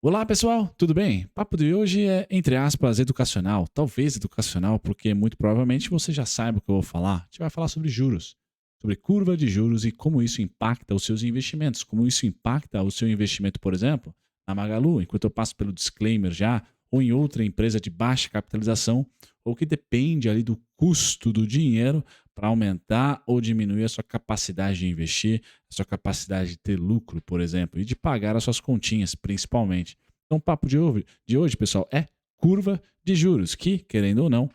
Olá pessoal, tudo bem? O papo de hoje é, entre aspas, educacional. Talvez educacional, porque muito provavelmente você já saiba o que eu vou falar. A gente vai falar sobre juros, sobre curva de juros e como isso impacta os seus investimentos. Como isso impacta o seu investimento, por exemplo, na Magalu, enquanto eu passo pelo disclaimer já, ou em outra empresa de baixa capitalização, ou que depende ali do custo do dinheiro para aumentar ou diminuir a sua capacidade de investir, a sua capacidade de ter lucro, por exemplo, e de pagar as suas continhas, principalmente. Então, o papo de hoje, pessoal, é curva de juros, que, querendo ou não,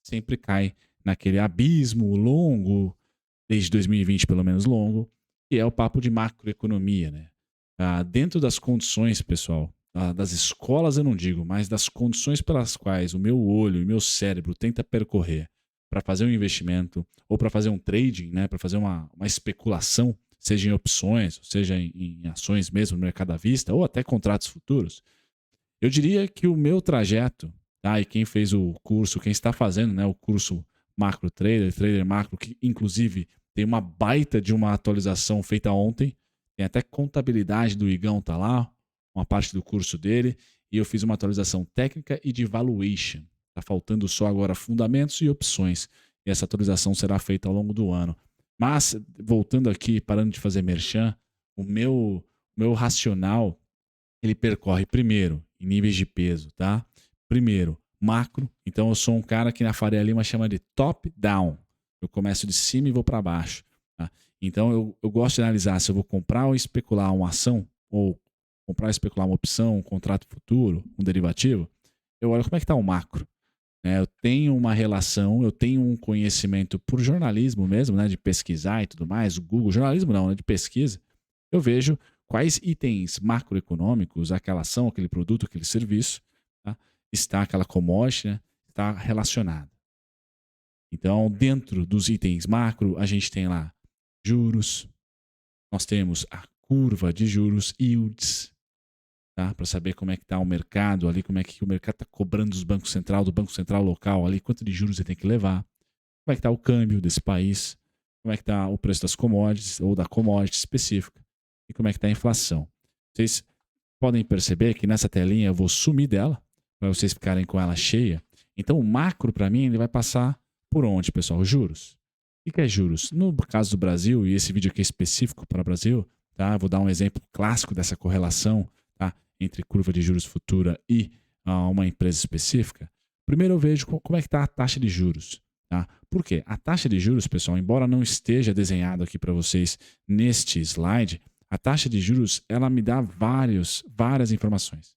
sempre cai naquele abismo longo, desde 2020 pelo menos longo, que é o papo de macroeconomia, né? Dentro das condições, pessoal, das escolas eu não digo, mas das condições pelas quais o meu olho e meu cérebro tenta percorrer para fazer um investimento ou para fazer um trading, né, para fazer uma especulação, seja em opções, seja em ações mesmo no mercado à vista, ou até contratos futuros, eu diria que o meu trajeto, tá? E quem fez o curso, quem está fazendo, né, o curso Macro Trader, Trader Macro, que inclusive tem uma baita de uma atualização feita ontem, tem até contabilidade do Igão tá lá, uma parte do curso dele, e eu fiz uma atualização técnica e de valuation. Tá faltando só agora fundamentos e opções. E essa atualização será feita ao longo do ano. Mas, voltando aqui, parando de fazer merchan, o meu racional ele percorre primeiro em níveis de peso, tá? Primeiro, macro. Então eu sou um cara que na Faria Lima chama de top down. Eu começo de cima e vou para baixo. Tá? Então eu gosto de analisar se eu vou comprar ou especular uma ação, ou comprar ou especular uma opção, um contrato futuro, um derivativo. Eu olho como é que está o macro. Né? Eu tenho uma relação, eu tenho um conhecimento por jornalismo mesmo, né? De pesquisar e tudo mais. O Google, jornalismo não, né? De pesquisa. Eu vejo quais itens macroeconômicos aquela ação, aquele produto, aquele serviço, tá? Está aquela commodity, né? Está relacionada. Então, dentro dos itens macro, a gente tem lá juros, nós temos a curva de juros, yields, tá? Para saber como é que está o mercado ali, como é que o mercado está cobrando dos bancos central, do banco central local ali, quanto de juros ele tem que levar, como é que está o câmbio desse país, como é que está o preço das commodities ou da commodity específica e como é que está a inflação. Vocês podem perceber que nessa telinha eu vou sumir dela para vocês ficarem com ela cheia. Então o macro para mim ele vai passar por onde, pessoal? Juros. O que é juros? No caso do Brasil, e esse vídeo aqui é específico para o Brasil, tá? Vou dar um exemplo clássico dessa correlação, tá? Entre curva de juros futura e uma empresa específica. Primeiro eu vejo como é que está a taxa de juros. Tá? Por quê? A taxa de juros, pessoal, embora não esteja desenhado aqui para vocês neste slide, a taxa de juros ela me dá várias informações.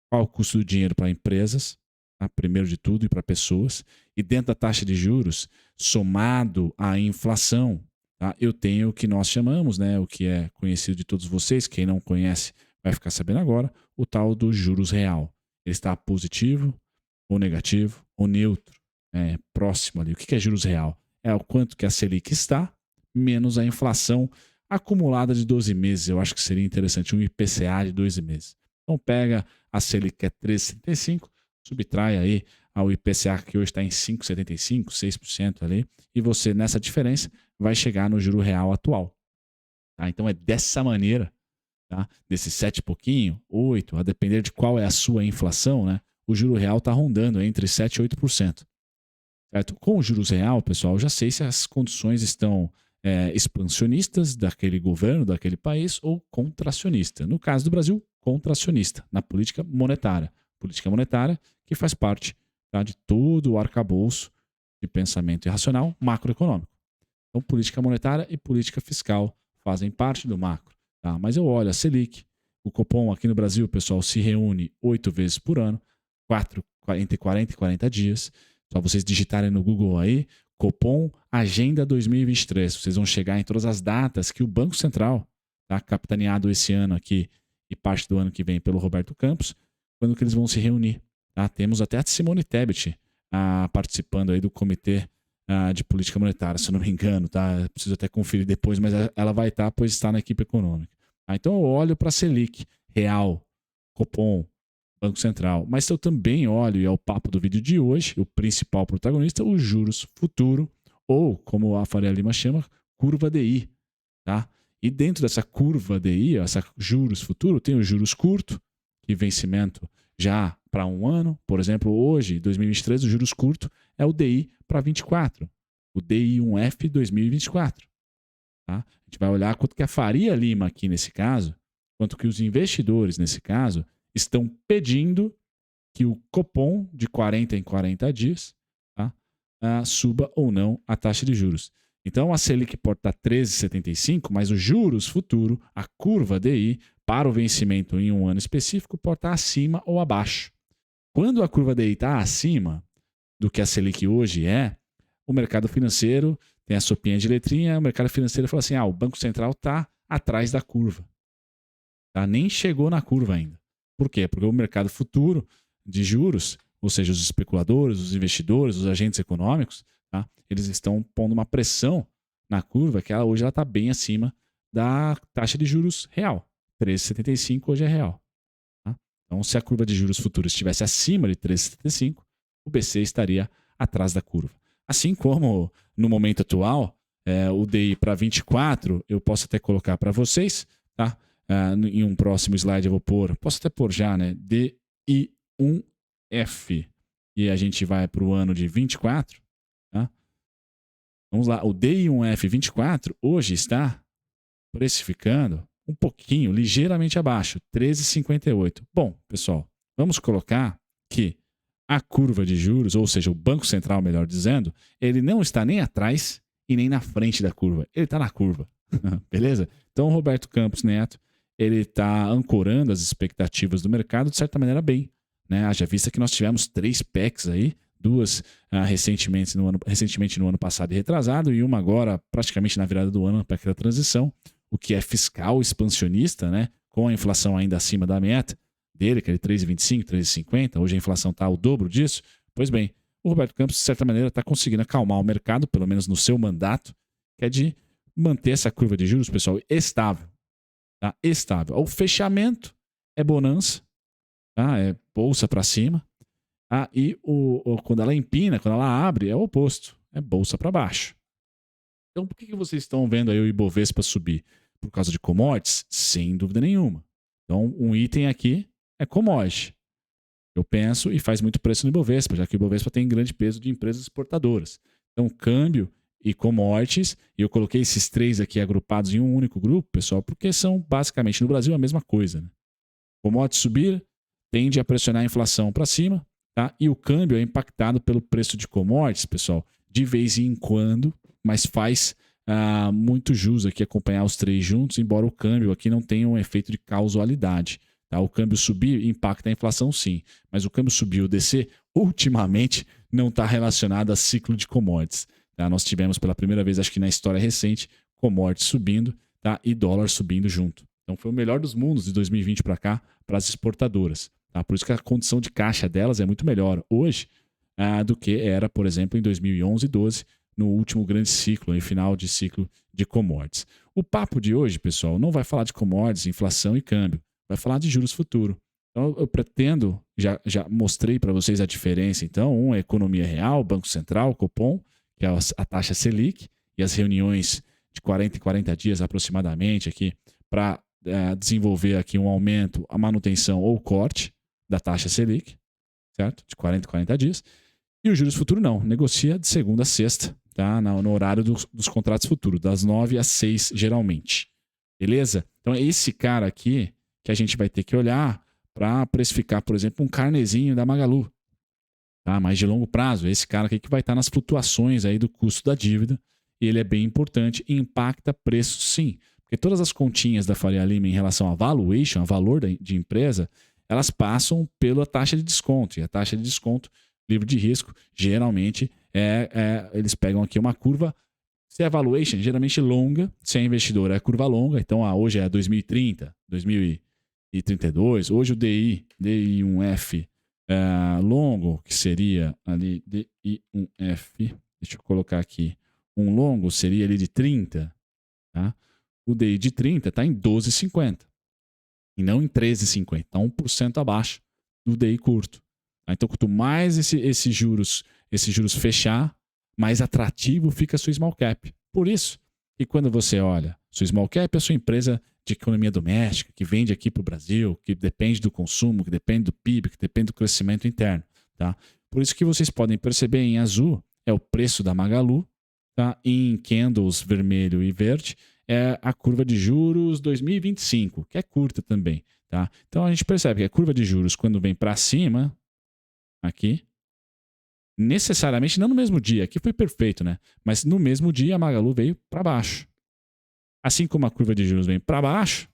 Qual o custo do dinheiro para empresas, tá? Primeiro de tudo, e para pessoas. E dentro da taxa de juros, somado à inflação, tá? Eu tenho o que nós chamamos, né, o que é conhecido de todos vocês, quem não conhece vai ficar sabendo agora, o tal do juros real. Ele está positivo, ou negativo, ou neutro, próximo ali. O que é juros real? É o quanto que a Selic está, menos a inflação acumulada de 12 meses. Eu acho que seria interessante um IPCA de 12 meses. Então pega a Selic que é 13,75, subtrai aí ao IPCA que hoje está em 5,75, 6% ali, e você nessa diferença vai chegar no juro real atual. Tá? Então é dessa maneira, tá? Desses 7 e pouquinho, 8, a depender de qual é a sua inflação, né? O juro real está rondando entre 7 e 8%. Certo? Com o juros real, pessoal, eu já sei se as condições estão expansionistas daquele governo, daquele país, ou contracionista. No caso do Brasil, contracionista, na política monetária. Política monetária que faz parte, tá, de todo o arcabouço de pensamento irracional macroeconômico. Então, política monetária e política fiscal fazem parte do macro. Tá? Mas eu olho a Selic, o Copom aqui no Brasil, pessoal, se reúne 8 vezes por ano, entre 40 e 40 dias. Só vocês digitarem no Google aí, Copom Agenda 2023. Vocês vão chegar em todas as datas que o Banco Central, tá, capitaneado esse ano aqui e parte do ano que vem pelo Roberto Campos, quando que eles vão se reunir. Tá? Temos até a Simone Tebet participando aí do comitê de política monetária, se eu não me engano, tá? Preciso até conferir depois, mas ela vai estar, pois está na equipe econômica. Então eu olho para a Selic, Real, Copom, Banco Central, mas eu também olho, e é o papo do vídeo de hoje, o principal protagonista, os juros futuro, ou como a Faria Lima chama, curva DI, tá? E dentro dessa curva DI, essa juros futuro, tem os juros curto, que vencimento já para um ano. Por exemplo, hoje, 2023, os juros curtos é o DI para 24, o DI1F 2024. Tá? A gente vai olhar quanto que a Faria Lima aqui nesse caso, quanto que os investidores nesse caso estão pedindo que o Copom de 40 em 40 dias, tá? Suba ou não a taxa de juros. Então a Selic pode estar 13,75, mas os juros futuro, a curva DI, para o vencimento em um ano específico, pode estar acima ou abaixo. Quando a curva DI está acima do que a Selic hoje o mercado financeiro tem a sopinha de letrinha, o mercado financeiro fala assim, o Banco Central está atrás da curva. Tá? Nem chegou na curva ainda. Por quê? Porque o mercado futuro de juros, ou seja, os especuladores, os investidores, os agentes econômicos, tá? Eles estão pondo uma pressão na curva que hoje ela está bem acima da taxa de juros real. 13,75 hoje é real. Tá? Então, se a curva de juros futuros estivesse acima de 13,75, o BC estaria atrás da curva. Assim como no momento atual, o DI para 24, eu posso até colocar para vocês, tá? Em um próximo slide eu vou pôr, posso até pôr já, né? DI1F. E a gente vai para o ano de 24, tá? Vamos lá, o DI1F 24 hoje está precificando um pouquinho, ligeiramente abaixo, 13,58. Bom, pessoal, vamos colocar que a curva de juros, ou seja, o Banco Central, melhor dizendo, ele não está nem atrás e nem na frente da curva. Ele está na curva. Beleza? Então, o Roberto Campos Neto, ele está ancorando as expectativas do mercado de certa maneira bem. Né? Haja vista que nós tivemos 3 PECs aí, 2 recentemente no ano passado e retrasado, e uma agora praticamente na virada do ano, a PEC da transição, o que é fiscal expansionista, né? Com a inflação ainda acima da meta dele, que é de 3,25, 3,50, hoje a inflação está ao dobro disso. Pois bem, o Roberto Campos, de certa maneira, está conseguindo acalmar o mercado, pelo menos no seu mandato, que é de manter essa curva de juros, pessoal, estável. Tá? Estável. O fechamento é bonança, tá? É bolsa para cima. E quando ela empina, quando ela abre, é o oposto. É bolsa para baixo. Então, por que vocês estão vendo aí o Ibovespa subir? Por causa de commodities? Sem dúvida nenhuma. Então, um item aqui é commodity. Eu penso e faz muito preço no Ibovespa, já que o Ibovespa tem grande peso de empresas exportadoras. Então, câmbio e commodities, e eu coloquei esses 3 aqui agrupados em um único grupo, pessoal, porque são basicamente no Brasil a mesma coisa. Né? Commodities subir tende a pressionar a inflação para cima, tá? E o câmbio é impactado pelo preço de commodities, pessoal, de vez em quando, mas faz muito jus aqui acompanhar os 3 juntos, embora o câmbio aqui não tenha um efeito de causalidade. Tá? O câmbio subir impacta a inflação sim, mas o câmbio subir ou descer, ultimamente, não está relacionado a ciclo de commodities. Tá? Nós tivemos pela primeira vez, acho que na história recente, commodities subindo, tá? E dólar subindo junto. Então foi o melhor dos mundos de 2020 para cá, para as exportadoras. Tá? Por isso que a condição de caixa delas é muito melhor hoje do que era, por exemplo, em 2011 e 2012, no último grande ciclo, no final de ciclo de commodities. O papo de hoje, pessoal, não vai falar de commodities, inflação e câmbio. Vai falar de juros futuro. Então, eu pretendo, já mostrei para vocês a diferença. Então, um é economia real, Banco Central, Copom, que é a taxa Selic, e as reuniões de 40 em 40 dias aproximadamente aqui para desenvolver aqui um aumento, a manutenção ou corte da taxa Selic, certo? De 40 em 40 dias. E o juros futuro não, negocia de segunda a sexta, tá? No horário dos contratos futuros, das 9 às 6 geralmente. Beleza? Então, é esse cara aqui que a gente vai ter que olhar para precificar, por exemplo, um carnezinho da Magalu, tá? Mais de longo prazo. Esse cara aqui que vai estar nas flutuações aí do custo da dívida, e ele é bem importante e impacta preço sim. Porque todas as continhas da Faria Lima em relação a valuation, a valor de empresa, elas passam pela taxa de desconto. E a taxa de desconto, livre de risco, geralmente eles pegam aqui uma curva. Se é valuation, geralmente longa. Se é investidor, é curva longa. Então, hoje é 2030, 2032. Hoje o DI1F longo, que seria ali DI1F. Deixa eu colocar aqui. Um longo seria ali de 30. Tá? O DI de 30 está em 12,50. E não em 13,50. Está 1% abaixo do DI curto. Então, quanto mais esses juros fechar, mais atrativo fica a sua small cap. Por isso que quando você olha Sua small cap é a sua empresa de economia doméstica, que vende aqui para o Brasil, que depende do consumo, que depende do PIB, que depende do crescimento interno. Tá? Por isso que vocês podem perceber em azul é o preço da Magalu, tá? Em candles vermelho e verde é a curva de juros 2025, que é curta também. Tá? Então a gente percebe que a curva de juros, quando vem para cima, aqui, necessariamente, não no mesmo dia, aqui foi perfeito, né? Mas no mesmo dia a Magalu veio para baixo. Assim como a curva de juros vem para baixo,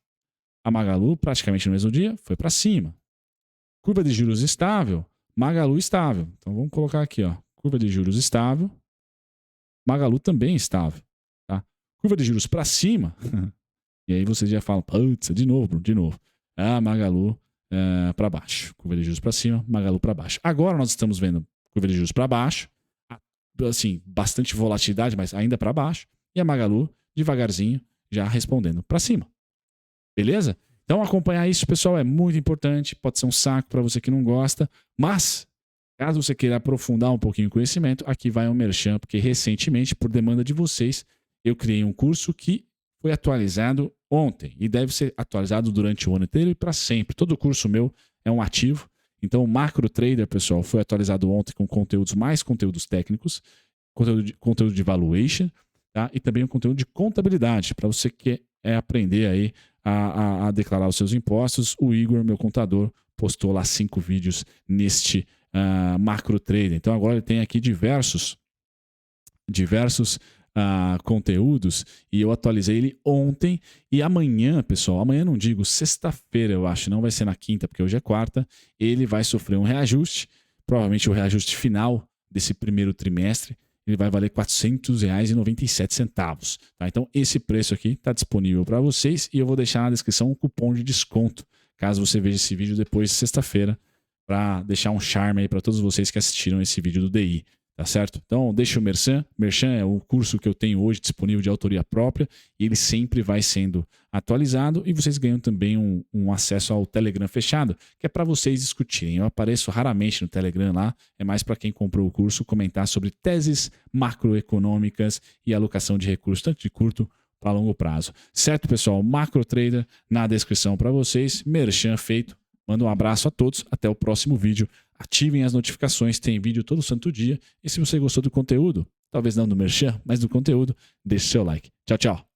a Magalu, praticamente no mesmo dia, foi para cima. Curva de juros estável, Magalu estável. Então vamos colocar aqui, ó, curva de juros estável, Magalu também estável. Tá? Curva de juros para cima, e aí você já fala, putz, de novo, Bruno, de novo. Magalu para baixo. Curva de juros para cima, Magalu para baixo. Agora nós estamos vendo curva de juros para baixo, assim, bastante volatilidade, mas ainda para baixo, e a Magalu devagarzinho já respondendo para cima. Beleza? Então acompanhar isso, pessoal, é muito importante, pode ser um saco para você que não gosta, mas caso você queira aprofundar um pouquinho o conhecimento, aqui vai um merchan, porque recentemente, por demanda de vocês, eu criei um curso que foi atualizado ontem e deve ser atualizado durante o ano inteiro e para sempre. Todo curso meu é um ativo. Então, o Macro Trader, pessoal, foi atualizado ontem com mais conteúdos técnicos, conteúdo de valuation, tá? E também um conteúdo de contabilidade, para você que quer aprender aí a declarar os seus impostos. O Igor, meu contador, postou lá 5 vídeos neste Macro Trader. Então, agora ele tem aqui diversos conteúdos e eu atualizei ele ontem e amanhã, pessoal, amanhã não digo, sexta-feira eu acho, não vai ser na quinta porque hoje é quarta, ele vai sofrer um reajuste, provavelmente o reajuste final desse primeiro trimestre, ele vai valer R$ 400,97, tá? Então esse preço aqui está disponível para vocês e eu vou deixar na descrição um cupom de desconto, caso você veja esse vídeo depois de sexta-feira, para deixar um charme aí para todos vocês que assistiram esse vídeo do DI. Tá certo? Então, deixa o Merchan. Merchan é o curso que eu tenho hoje disponível de autoria própria e ele sempre vai sendo atualizado e vocês ganham também um acesso ao Telegram fechado, que é para vocês discutirem. Eu apareço raramente no Telegram lá, é mais para quem comprou o curso comentar sobre teses macroeconômicas e alocação de recursos, tanto de curto para longo prazo. Certo, pessoal? Macro Trader na descrição para vocês. Merchan feito. Manda um abraço a todos. Até o próximo vídeo. Ativem as notificações, tem vídeo todo santo dia. E se você gostou do conteúdo, talvez não do merchan, mas do conteúdo, deixe seu like. Tchau, tchau.